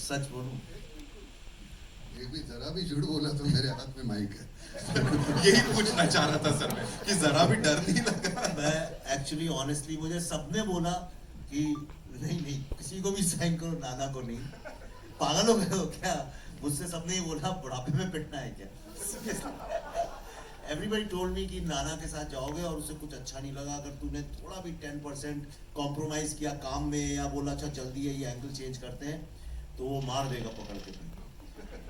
सच बोलूं, एक भी जरा भी झूठ बोला तो मेरे हाथ में माइक है। यही पूछना चाह रहा था सर मैं कि जरा भी डर नहीं लगा। मैं एक्चुअली ऑनेस्टली मुझे सबने बोला कि नहीं नहीं किसी को भी साइन करो, नाना को नहीं। पागल हो गए हो क्या? मुझसे सबने ही बोला बुढ़ापे में पिटना है क्या? एवरीबडी टोल्ड मी कि नाना के साथ जाओगे और उसे कुछ अच्छा नहीं लगा अगर तूने थोड़ा भी 10% कॉम्प्रोमाइज किया काम में या बोला अच्छा जल्दी है ये एंगल चेंज करते हैं तो वो मार देगा पकड़ के तुमको।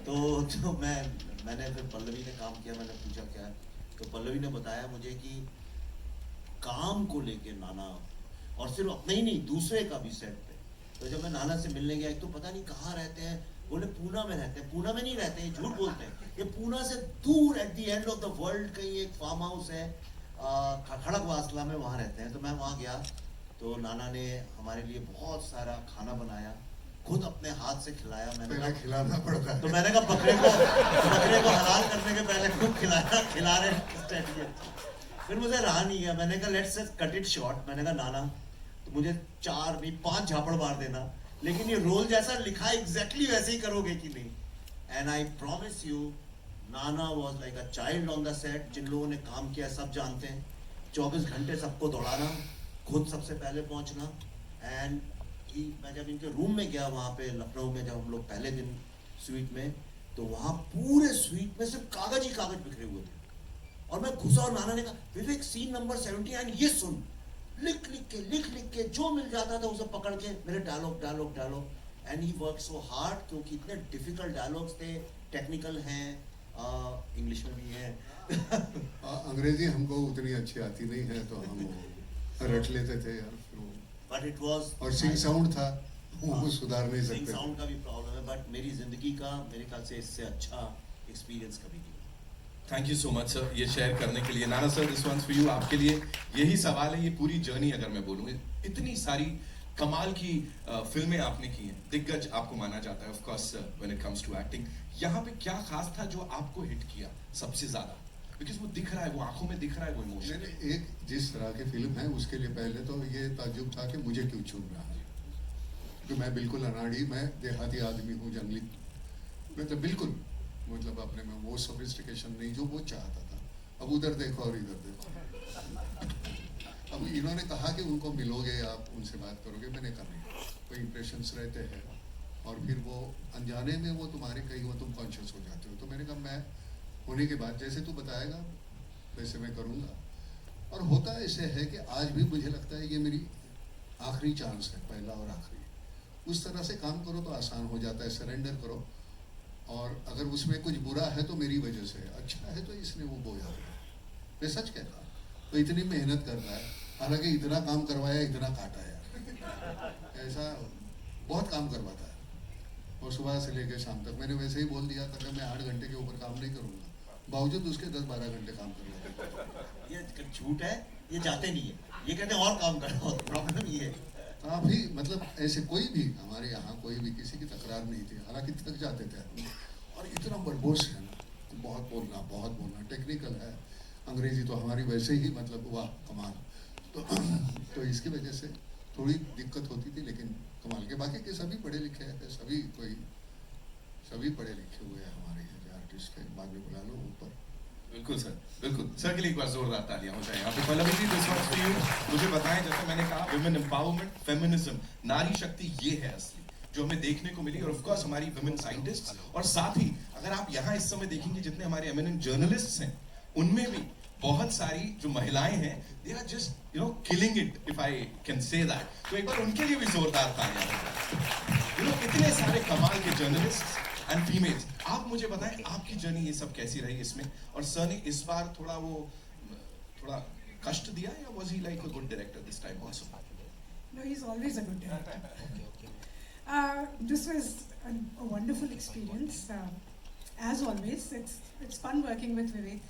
तो मैंने फिर पल्लवी ने काम किया, मैंने पूछा क्या है, तो पल्लवी ने बताया मुझे कि काम को लेके नाना, और सिर्फ अपने ही नहीं दूसरे का भी सेट पे। तो जब मैं नाना से मिलने गया, एक तो पता नहीं कहाँ रहते हैं, बोले पूना में रहते हैं। पूना में नहीं रहते हैं, झूठ बोलते हैं। ये पूना से दूर at the end of the world कहीं एक फार्म हाउस है खड़गवासला में, वहाँ रहते हैं। तो मैं वहाँ गया तो नाना ने हमारे लिए बहुत सारा खाना बनाया, खुद अपने हाथ से खिलाया। मैंने कहा खिलाना पड़ता है। तो मैंने कहा बकरे को हलाल करने के पहले खुद खिला रहे। फिर मुझे रहा नहीं गया, मैंने कहा लेट्स कट इट शॉर्ट। मैंने कहा नाना तो मुझे 4 नहीं 5 झापड़ मार देना, लेकिन ये रोल जैसा लिखा है एग्जैक्टली वैसे ही करोगे कि नहीं? And I promise you Nana was like a child on the set. जिन लोगों ने काम किया सब जानते हैं, 24 घंटे सबको दौड़ाना, खुद सबसे पहले पहुंचना। एंड मैं जब इनके रूम में गया वहाँ पे लखनऊ में, जब हम लोग पहले दिन स्वीट में, तो वहाँ पूरे स्वीट में सिर्फ कागज ही कागज बिखरे हुए थे। और मैं घुसा और नाना ने कहा विवेक सीन नंबर 79 ये सुन, लिख के जो मिल जाता था उसे पकड़ के मेरे dialogue. And he work so hard, क्योंकि इतने डिफिकल्ट डायलॉग्स थे, टेक्निकल हैं, इंग्लिश में भी है। अंग्रेजी हमको उतनी अच्छी आती नहीं है तो हम रट लेते थे यार। बट इट वाज, और सिंग साउंड था वो सुधार नहीं सिंग सकते। साउंड का भी प्रॉब्लम है, बट मेरी जिंदगी का मेरे ख्याल से इससे अच्छा एक्सपीरियंस कभी नहीं। Thank you so much sir ये शेयर करने के लिए। Nana sir this one's for you, आपके लिए यही सवाल है। ये पूरी जर्नी अगर मैं बोलूँ, इतनी सारी कमाल की फिल्में आपने की हैं, दिग्गज आपको माना जाता है of course when it comes to acting. यहाँ पे क्या खास था जो आपको हिट किया सबसे ज्यादा? बिकॉज वो दिख रहा है, वो आंखों में दिख रहा है वो इमोशन। एक जिस तरह की फिल्म है उसके लिए पहले तो ये ताज्जुब था कि मुझे क्यों चुन रहा है, क्योंकि मैं बिल्कुल अनाड़ी, मैं देहाती आदमी हूँ, जंगली, मैं तो बिल्कुल मतलब अपने में वो सोफिस्टिकेशन नहीं जो वो चाहता था। अब उधर देखो और इधर देखो। अब इन्होंने कहा कि उनको मिलोगे आप, उनसे बात करोगे, मैंने कहा नहीं, कोई इम्प्रेशंस रहते हैं और फिर वो अनजाने में वो तुम्हारे कहीं वो तुम कॉन्शियस हो जाते हो। तो मैंने कहा मैं होने के बाद जैसे तू बताएगा वैसे मैं करूँगा। और होता ऐसे है कि आज भी मुझे लगता है ये मेरी आखिरी चांस है, पहला और आखिरी। उस तरह से काम करो तो आसान हो जाता है, सरेंडर करो। और अगर उसमें कुछ बुरा है तो मेरी वजह से है, अच्छा है तो इसने वो बोया। मैं सच कहता हूँ, तो इतनी मेहनत कर रहा है, हालांकि इतना काम करवाया, इतना काटा यार, ऐसा बहुत काम करवाता है। और सुबह से लेकर शाम तक मैंने वैसे ही बोल दिया था कि मैं 8 घंटे के ऊपर काम नहीं करूँगा, बावजूद उसके 10-12 घंटे काम करवाते। ये झूठ है, ये जाते नहीं है, ये कहते हैं और काम करो। प्रॉब्लम ये है काफी मतलब ऐसे कोई भी हमारे यहाँ कोई भी किसी की तकरार नहीं थी, हालांकि थक जाते थे। और इतना बड़बोस है ना, तो बहुत बोलना टेक्निकल है। अंग्रेजी तो हमारी वैसे ही मतलब वाह कमाल। तो इसकी वजह से थोड़ी दिक्कत होती थी, लेकिन कमाल के बाकी के सभी पढ़े लिखे हैं, सभी पढ़े लिखे हुए हैं हमारे यहाँ के आर्टिस्ट के। बाद में बुला लो ऊपर। बिल्कुल सर, बिल्कुल सर के लिए एक बार जोरदार तालियां हो जाए यहाँ पे। Pallavi ji this one's for you, मुझे बताएं, जैसे मैंने कहा वुमेन एम्पावरमेंट, फेमिनिज्म, नारी शक्ति ये है असली जो हमें देखने को मिली। और ऑफ कोर्स हमारी वुमेन साइंटिस्ट, और साथ ही अगर आप यहाँ इस समय देखेंगे जितने हमारे एमिनेंट जर्नलिस्ट्स हैं उनमें भी बहुत सारी जो महिलाएं हैं, they are just you know killing it, if I can say that. तो एक बार उनके लिए भी जोरदार तालियां। इतने सारे कमाल के जर्नलिस्ट एंड फीमेल्स। आप मुझे बताएं आपकी जर्नी ये सब कैसी रही इसमें, और सर ने इस बार थोड़ा कष्ट दिया या was he like a good director this time also? No, he's always a good director. This was a wonderful experience. As always, it's fun working with Vivek.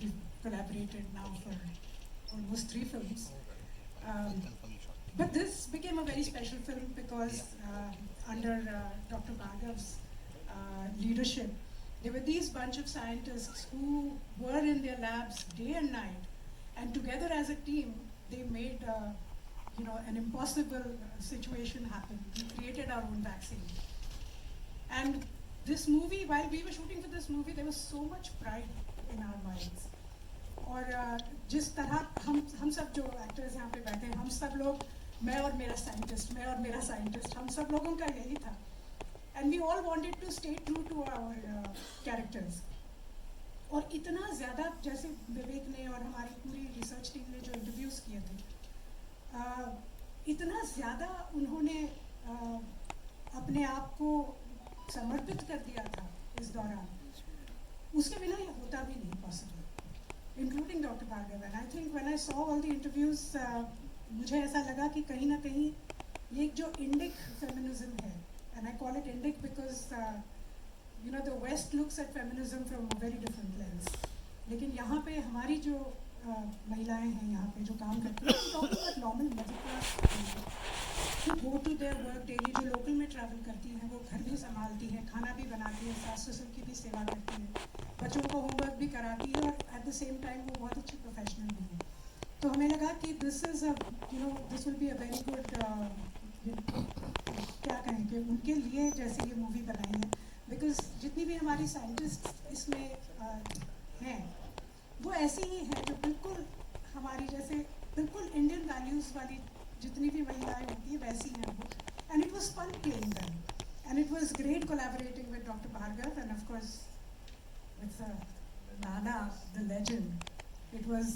We've collaborated now for almost 3 films. But this became a very special film because under Dr. Bhargav's leadership, there were these bunch of scientists who were in their labs day and night, and together as a team, they made an impossible situation happen. We created our own vaccine. And this movie, while we were shooting for this movie, there was so much pride in our minds. और जिस तरह हम सब जो actors यहाँ पे बैठे हैं, हम सब लोग, मैं और मेरा साइंटिस्ट, हम सब लोगों का यही था. And we all wanted to stay true to our characters. और इतना ज़्यादा, जैसे विवेक ने और हमारी पूरी रिसर्च टीम ने जो इंटरव्यूज़ किए थे, इतना ज़्यादा उन्होंने अपने आप को समर्पित कर दिया था इस दौरान, उसके बिना ये होता भी नहीं possible, including doctor Bhargav. And I think when I saw all the interviews, मुझे ऐसा लगा कि कहीं ना कहीं ये एक जो इंडिक फेमिनिज्म है, and I call it Indic because you know, the West looks at feminism from a very different lens. लेकिन यहाँ पे हमारी जो महिलाएं हैं यहाँ पे जो काम करती हैं, talking about normal middle class who go to their work daily, जो लोकल में ट्रैवल करती हैं, वो घर भी संभालती हैं, खाना भी बनाती हैं, सास ससुर की भी सेवा करती हैं, बच्चों को होमवर्क भी कराती है, और एट द सेम टाइम वो बहुत अच्छी प्रोफेशनल भी है. तो हमें लगा कि this is this will be a very good, क्या कहें कि उनके लिए जैसे ये मूवी बनाई है, बिकॉज जितनी भी हमारी साइंटिस्ट इसमें हैं, वो ऐसी ही हैं जो बिल्कुल हमारी जैसे बिल्कुल इंडियन वैल्यूज़ वाली जितनी भी महिलाएं होती हैं वैसी हैं वो. And it was fun playing them, and it was great collaborating with doctor Bhargav, and of course with Nana the legend. It was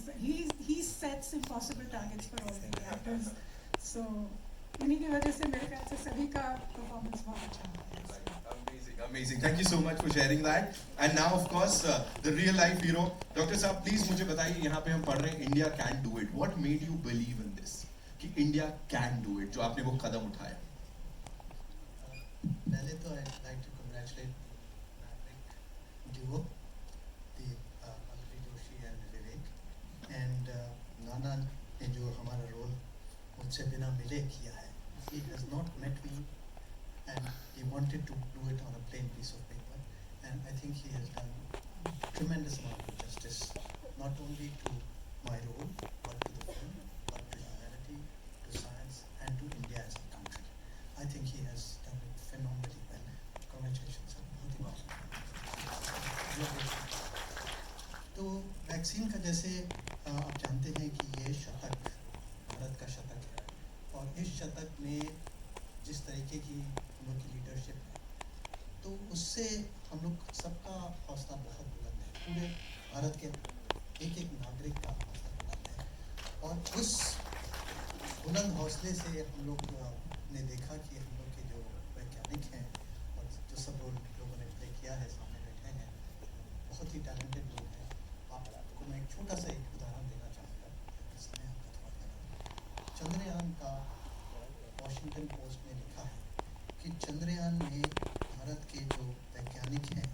he sets impossible targets for all the actors. So इन्हीं की वजह से मेरे ख्याल से सभी का परफॉर्मेंस बहुत अच्छा है. Amazing. Thank you so much for sharing that. And now, of course, the real life hero. Dr. साहब, please मुझे बताइए, यहाँ पे हम पढ़ रहे हैं India can do it. What made you believe in this? कि India can do it, जो आपने वो कदम उठाया. पहले तो I'd like to congratulate Maverick duo, the Malvi Joshi and Vivek, and Nana ने जो हमारा रोल मुझसे बिना मिले किया है. He has not met me, and he wanted to do it on a plain piece of paper, and I think he has done tremendous amount of justice, not only to my role, but to the film, but to humanity, to science, and to India as a country. I think he has done it phenomenally well. Congratulations, sir. बहुत ही बहुत. तो vaccine का जैसे आप जानते हैं कि ये शतक भारत का शतक है, और इस शतक में जिस तरीके की हम लोग की लीडरशिप है, तो उससे हम लोग सबका हौसला बहुत बुलंद है. पूरे भारत के एक एक नागरिक का हौसला बुलंद है, और उस बुलंद हौसले से हम लोग ने देखा कि हम लोग के जो वैज्ञानिक हैं और जो सब रोल लोगों ने प्ले किया है, सामने बैठे हैं, बहुत ही टैलेंटेड लोग हैं. आपको मैं एक छोटा सा एक उदाहरण देना चाहूँगा. समय आपका थोड़ा ज़्यादा. चंद्रयान का वॉशिंगटन पोस्ट ने लिखा है कि चंद्रयान में भारत के जो वैज्ञानिक हैं,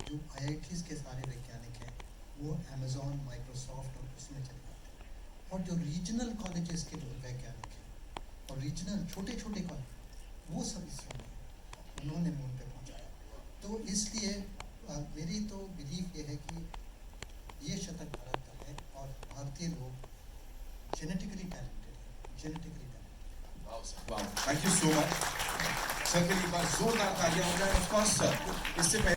जो IITs के सारे वैज्ञानिक हैं, वो अमेज़ॉन, माइक्रोसॉफ्ट और उसमें चले जाते हैं, और जो रीजनल कॉलेजेस के जो वैज्ञानिक हैं और रीजनल छोटे छोटे कॉलेज, वो सब इसमें उन्होंने मून पे पहुँचाया. तो इसलिए मेरी तो बिलीफ ये है कि ये शतक भारत का है, और भारतीय लोग जेनेटिकली टैलेंटेड हैं, genetically talented. Wow. Thank you so much. Sir, के लिए एक बार जोरदार तालियां हो जाए. Of course, sir. इससे पहले